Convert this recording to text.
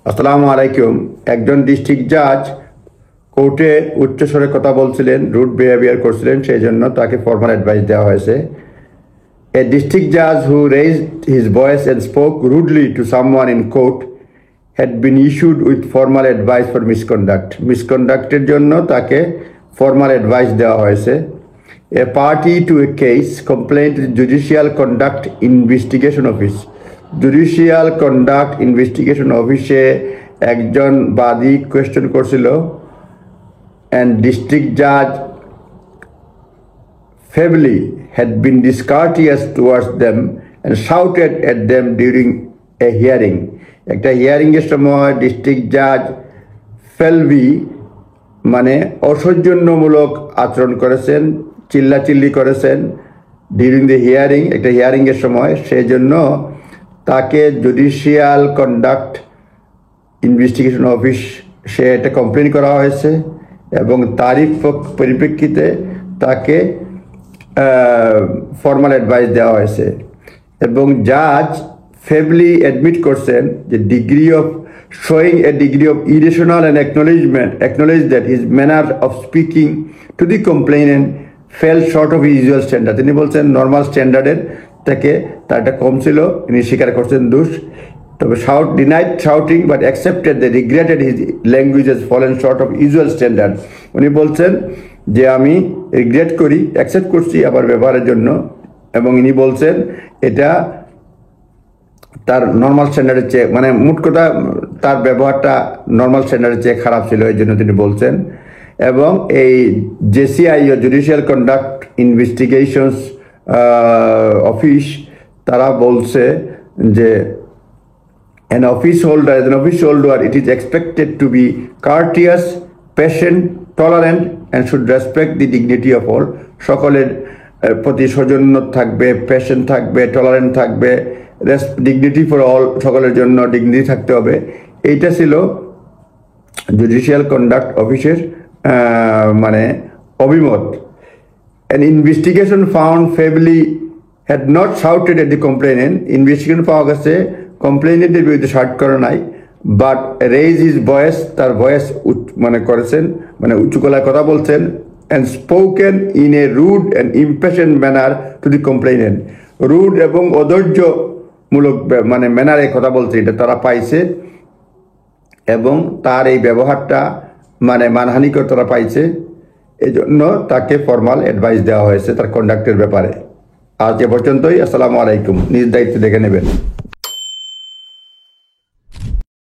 আসসালামু আলাইকুম। একজন ডিস্ট্রিক্ট জাজ কোর্টে উচ্চস্বরে কথা বলছিলেন, রুড বিহেভিয়ার করছিলেন, সেই জন্য তাকে ফর্মাল অ্যাডভাইস দেওয়া হয়েছে। এ ডিস্ট্রিক্ট জাজ who raised his voice and spoke rudely to someone in court had been issued with formal advice for মিসকন্ডাক্টের জন্য তাকে ফর্মাল অ্যাডভাইস দেওয়া হয়েছে। A party to a case complaint judicial conduct investigation office. Judicial conduct investigation অফিসে একজন বাদী question করছিল, and district জাজ Febly had been discourteous towards them and shouted at them during a hearing. একটা hearing এর সময় ডিস্ট্রিক্ট জাজ ফেলভি মানে অসৌজন্যমূলক আচরণ করেছেন, চিল্লাচিল্লি করেছেন ডিউরিং দ্য হিয়ারিং, একটা হিয়ারিং এর সময়। সেই জন্য তাকে জুডিশিয়াল কন্ডাক্ট ইনভেস্টিগেশন অফিস সে এটা কমপ্লেন করা হয়েছে এবং তারই পরিপ্রেক্ষিতে তাকে ফর্মাল অ্যাডভাইস দেওয়া হয়েছে। এবং জাজ ফেবলি অ্যাডমিট করছেন যে degree of showing a degree of irrational and acknowledge that his manner of speaking to the complainant fell short of usual standard. তিনি বলছেন নর্মাল স্ট্যান্ডার্ডের থেকে তার একটা কম ছিল, তিনি স্বীকার করছেন দোষ। তবে denied shouting but accepted the regretted his language has fallen short of usual standard. উনি বলছেন যে আমি রিগ্রেট করি, অ্যাকসেপ্ট করছি আবার ব্যবহারের জন্য, এবং ইনি বলছেন এটা তার নর্মাল স্ট্যান্ডার্ডের চেয়ে, মানে মোট কথা তার ব্যবহারটা নর্মাল স্ট্যান্ডার্ডের চেয়ে খারাপ ছিল, এই জন্য তিনি বলছেন। এবং এই JCI judicial conduct investigations office তারা বলছে যে an office holder, it is expected to be courteous, patient, tolerant, and should respect the dignity of all. সকলের প্রতি সৌজন্য থাকবে, পেশেন্ট থাকবে, টলারেন্ট থাকবে, ডিগনিটি ফর অল, সকলের জন্য ডিগনিটি থাকতে হবে। এইটা ছিল জুডিশিয়াল কন্ডাক্ট অফিসের মানে অভিমত। An investigation found Febly had not shouted at the complainant. Investigation পাওয়া গেছে কমপ্লেইনেন্টের বিরুদ্ধে শার্ট করে নাই, বাট রেজ হিজ ভয়েস, তার ভয়েস মানে করেছেন, মানে উঁচু গলায় কথা বলছেন, and spoken in a rude and impatient manner to the complainant. Rude এবং অধৈর্যমূলক মানে ম্যানারে কথা বলছে, এটা তারা পাইছে, এবং তার এই ব্যবহারটা মানে মানহানিকর তারা পাইছে। এই জন্য তাকে ফর্মাল অ্যাডভাইস দেওয়া হয়েছে তার কন্ডাক্টের ব্যাপারে। আজ এ পর্যন্তই। আসসালামু আলাইকুম। নিজ দায়িত্ব দেখে নেবেন।